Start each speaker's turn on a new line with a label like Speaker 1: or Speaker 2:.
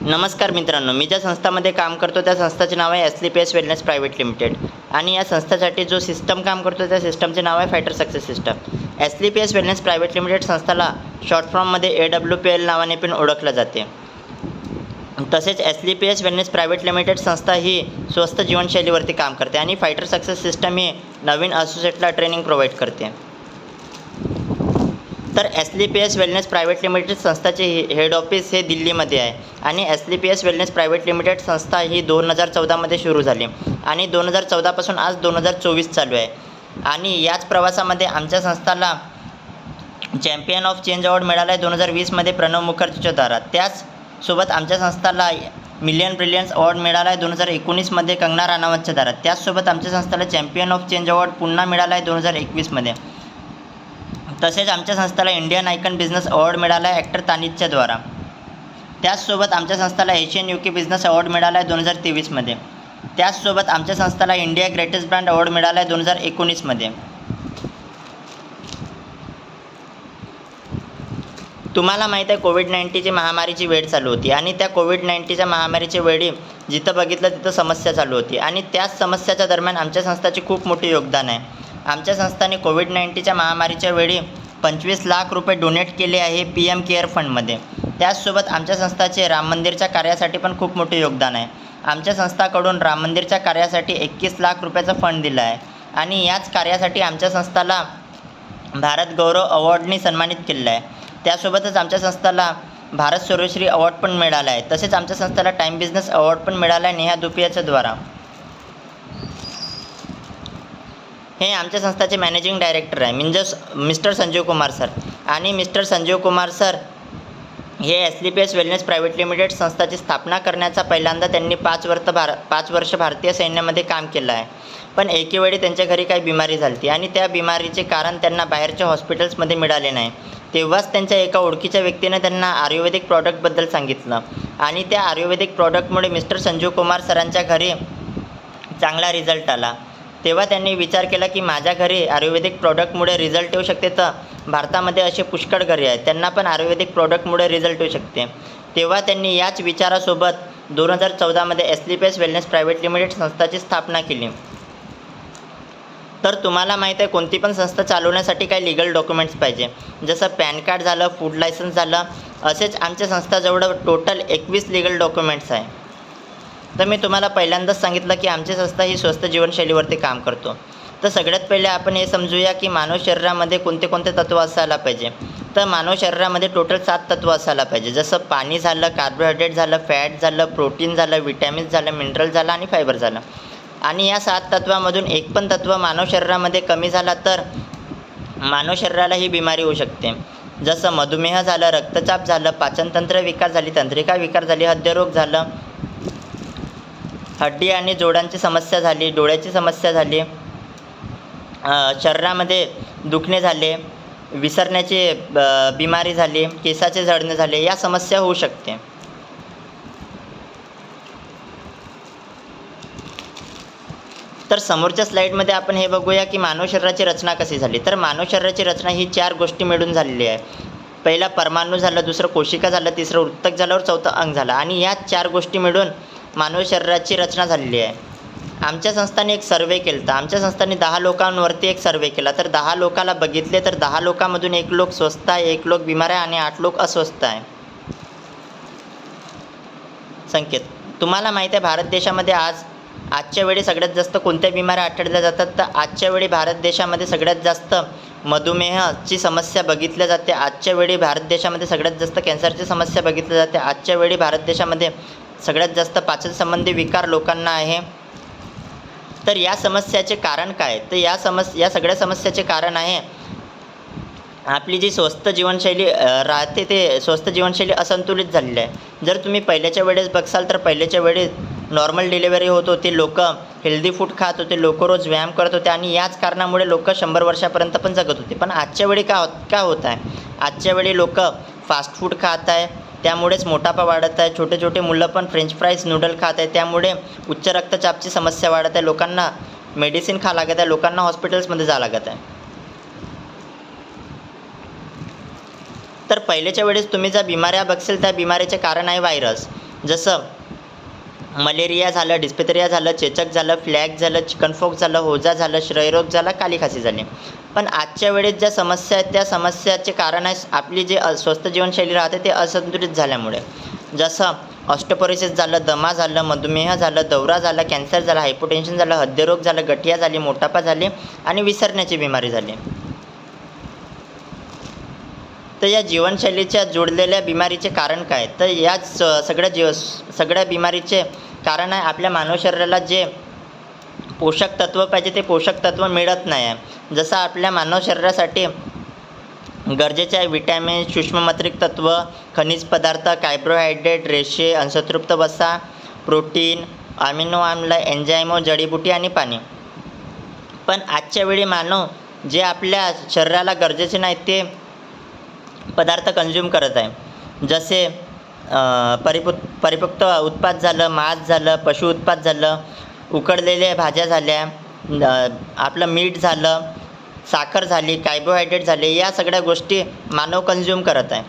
Speaker 1: नमस्कार मित्रांनो, मी ज्या संस्थामध्ये काम करतो त्या संस्थेचे नाव आहे SLPS वेलनेस प्रायव्हेट लिमिटेड आणि या संस्थेसाठी जो सिस्टम काम करतो त्या सिस्टमचे नाव आहे fighter success system. SLPS wellness private limited संस्थेला शॉर्ट फॉर्ममध्ये AWPL नावाने पण ओळखलं जाते. तसेच SLPS वेलनेस प्रायव्हेट लिमिटेड संस्था ही स्वस्थ जीवनशैलीवरती काम करते आणि फायटर सक्सेस सिस्टम ही नवीन असोसिएटला ट्रेनिंग प्रोव्हाइड करते. तर SLPS वेलनेस प्रायव्हेट लिमिटेड संस्थाचे हेड ऑफिस हे दिल्लीमध्ये आहे आणि SLPS वेलनेस प्रायव्हेट लिमिटेड संस्था ही 2014मध्ये सुरू झाली आणि 2014पासून आज 2024 चालू आहे. आणि याच प्रवासामध्ये आमच्या संस्थाला चॅम्पियन ऑफ चेंज अवॉर्ड मिळाला आहे 2020मध्ये प्रणव मुखर्जीच्या द्वारा. त्याचसोबत आमच्या संस्थाला मिलियन ब्रिलियन्स अवॉर्ड मिळाला आहे 2019मध्ये कंगना राणावतच्या द्वारा. त्याचसोबत आमच्या संस्थेला चॅम्पियन ऑफ चेंज अवॉर्ड पुन्हा मिळाला आहे 2021मध्ये. तसेच आमच्या संस्थेला इंडियन आयकन बिझनेस अवॉर्ड मिळाला आहे ॲक्टर तानितच्या द्वारा. त्याचसोबत आमच्या संस्थेला एशियन UK बिझनेस अवॉर्ड मिळाला आहे 2023मध्ये. त्याचसोबत आमच्या संस्थेला इंडिया ग्रेटेस्ट ब्रँड अवॉर्ड मिळाला आहे 2019मध्ये. तुम्हाला माहीत आहे कोविड-19ची महामारीची वेळ चालू होती आणि त्या कोविड-19च्या महामारीच्या वेळी जिथं बघितलं तिथं समस्या चालू होती आणि त्याच समस्याच्या दरम्यान आमच्या संस्थेचे खूप मोठे योगदान आहे. आमच्या संस्थेने कोविड-19च्या महामारीच्या वेळी 25 लाख रुपये डोनेट केले आहे PM केअर फंडमध्ये. त्याचसोबत आमच्या संस्थेचे राम मंदिरच्या कार्यासाठी पण खूप मोठे योगदान आहे. आमच्या संस्थाकडून राम मंदिरच्या कार्यासाठी 21 लाख रुपयाचा फंड दिला आहे आणि याच कार्यासाठी आमच्या संस्थेला भारत गौरव अवॉर्डनी सन्मानित केलेलं आहे. त्यासोबतच आमच्या संस्थेला भारत सर्वश्री अवॉर्ड पण मिळाला आहे. तसेच आमच्या संस्थेला टाईम बिझनेस अवॉर्ड पण मिळाला आहे नेहा दुपियाच्या द्वारा. हे आमच्या संस्थेचे मॅनेजिंग डायरेक्टर आहे मिस्टर संजीव कुमार सर आणि मिस्टर संजीव कुमार सर हे SLPS वेलनेस प्रायव्हेट लिमिटेड संस्थेची स्थापना करण्याचा पहिल्यांदा त्यांनी 5 वर्ष भारतीय सैन्यामध्ये काम केलं आहे. पण एकेवेळी त्यांच्या घरी काही बिमारी झाली आणि त्या बिमारीचे कारण त्यांना बाहेरच्या हॉस्पिटल्समध्ये मिळाले नाही. तेव्हाच त्यांच्या एका ओळखीच्या व्यक्तीने त्यांना आयुर्वेदिक प्रॉडक्टबद्दल सांगितलं आणि त्या आयुर्वेदिक प्रॉडक्टमुळे मिस्टर संजीव कुमार सरांच्या घरी चांगला रिझल्ट आला. तेव्हा त्यांनी विचार केला की माझ्या घरी आयुर्वेदिक प्रॉडक्टमुळे रिझल्ट येऊ शकते तर भारतामध्ये असे पुष्कळ घरी आहेत त्यांना पण आयुर्वेदिक प्रॉडक्टमुळे रिझल्ट येऊ शकते. तेव्हा त्यांनी याच विचारासोबत 2014मध्ये SLPS वेलनेस प्रायव्हेट लिमिटेड संस्थेची स्थापना केली. तर तुम्हाला माहीत आहे कोणती पण संस्था चालवण्यासाठी काही लीगल डॉक्युमेंट्स पाहिजे. जसं पॅन कार्ड झालं, फूड लायसन्स झालं, असेच आमच्या संस्थेजवळ टोटल 21 लीगल डॉक्युमेंट्स आहे. तर मी तुम्हाला पहिल्यांदाच सांगितलं की आमची संस्था ही स्वस्थ जीवनशैलीवरती काम करतो. तर सगळ्यात पहिले आपण हे समजूया की मानव शरीरामध्ये कोणते कोणते तत्त्व असायला पाहिजे. तर मानव शरीरामध्ये टोटल 7 तत्त्व असायला पाहिजे. जसं पाणी झालं, कार्बोहायड्रेट झालं, फॅट झालं, प्रोटीन झालं, विटॅमिन्स झालं, मिनरल झालं आणि फायबर झालं. आणि या 7 तत्त्वामधून एक पण तत्त्व मानव शरीरामध्ये कमी झाला तर मानव शरीराला ही बिमारी होऊ शकते. जसं मधुमेह झालं, रक्तचाप झालं, पाचनतंत्र विकार झाली, तंत्रिका विकार झाली, हृदयरोग झालं, हड्डी आणि जोडांची समस्या झाली, डोळ्याची समस्या झाली, शरीरामध्ये दुखणे झाले, विसरण्याची बिमारी झाली, केसाचे झडणे झाले, या समस्या होऊ शकते. तर समोरच्या स्लाईडमध्ये आपण हे बघूया की मानव शरीराची रचना कशी झाली. तर मानव शरीराची रचना ही 4 गोष्टी मिळून झालेली आहे. पहिला परमाणू झालं, दुसरं कोशिका झालं, तिसरं उत्तक झालं, चौथं अंग झालं आणि या 4 गोष्टी मिळून मानव शरीराची रचना झालेली आहे. आमच्या संस्थाने एक सर्वे केला होता. आमच्या संस्थाने 10 लोकांवरती एक सर्वे केला. तर 10 लोकाला बघितले तर 10 लोकांमधून 1 लोक स्वस्थ आहे, 1 लोक बिमार आहे आणि 8 लोक अस्वस्थ आहे. संकेत तुम्हाला माहीत आहे भारत देशामध्ये आजच्या वेळी सगळ्यात जास्त कोणत्या बिमाऱ्या आढळल्या जातात. तर आजच्या वेळी भारत देशामध्ये सगळ्यात जास्त मधुमेहाची समस्या बघितल्या जाते. आजच्या वेळी भारत देशामध्ये सगळ्यात जास्त कॅन्सरची समस्या बघितली जाते. आजच्या वेळी भारत देशामध्ये सगळ्यात जास्त पाचनसंबंधी विकार लोकांना आहे. तर या समस्याचे कारण काय. तर या सगळ्या समस्याचे कारण आहे आपली जी स्वस्थ जीवनशैली राहते ते स्वस्थ जीवनशैली असंतुलित झालेली आहे. जर तुम्ही पहिल्याच्या वेळेस बघसाल तर पहिल्याच्या वेळेस नॉर्मल डिलिव्हरी होत होती, लोक हेल्दी फूड खात होते, लोक रोज व्यायाम करत होते आणि याच कारणामुळे लोक 100 वर्षापर्यंत पण जगत होते. पण आजच्या वेळी काय होत आहे, आजच्या वेळी लोक फास्ट फूड खात आहे, त्यामुळेच मोटापा वाढत आहे. छोटे छोटे मुलं पण फ्रेंच फ्राईज नूडल खात आहे, त्यामुळे उच्च रक्तचापची समस्या वाढत आहे. लोकांना मेडिसिन खावं लागत आहे, लोकांना हॉस्पिटल्समध्ये जावं लागत आहे. तर पहिलेच्या वेळेस तुम्ही ज्या बिमाऱ्या बघशील त्या बिमारीचे कारण आहे व्हायरस. जसं मलेरिया झालं, डिस्पेरिया झालं, चेचक झालं, फ्लॅग झालं, चिकनपॉक्स झालं, होजा झालं, क्षयरोग झाला, काली खासी झाली. पण आजच्या वेळेस ज्या समस्या आहेत त्या समस्याचे कारण आहे आपली जी स्वस्थ जीवनशैली राहते ते असंतुलित झाल्यामुळे. जसं ऑस्टिओपोरोसिस झालं, दमा झालं, मधुमेह झालं, दौरा झाला, कॅन्सर झाला, हायपोटेन्शन झालं, हृदयरोग झालं, गठिया झाली, मोटापा झाली आणि विसरण्याची बिमारी झाली. तर या जीवनशैलीच्या जोडलेल्या बिमारीचे कारण काय? तर याच सगळ्या बिमारीचे कारण आहे आपल्या मानव शरीराला जे पोषक तत्व पाहिजे ते पोषक तत्व मिळत नाही आहे. जसं आपल्या मानव शरीरासाठी गरजेचे आहे विटॅमिन, सूक्ष्ममत्रिक तत्व, खनिज पदार्थ, कार्बोहायड्रेट, रेषे, अंशतृप्त वसा, प्रोटीन, अमिनो आम्ल, एन्झाइम, जडीबुटी आणि पाणी. पण आजच्या वेळी मानव जे आपल्या शरीराला गरजेचे नाही ते पदार्थ कंझ्युम करत आहे. जसे परिपक्व उत्पाद झालं, मांस झालं, पशु उत्पाद झालं, उकडलेल्या भाज्या झाल्या, आपलं मीठ झालं, साखर झाली, कार्बोहायड्रेट झाले, या सगळ्या गोष्टी मानव कंझ्युम करत आहे.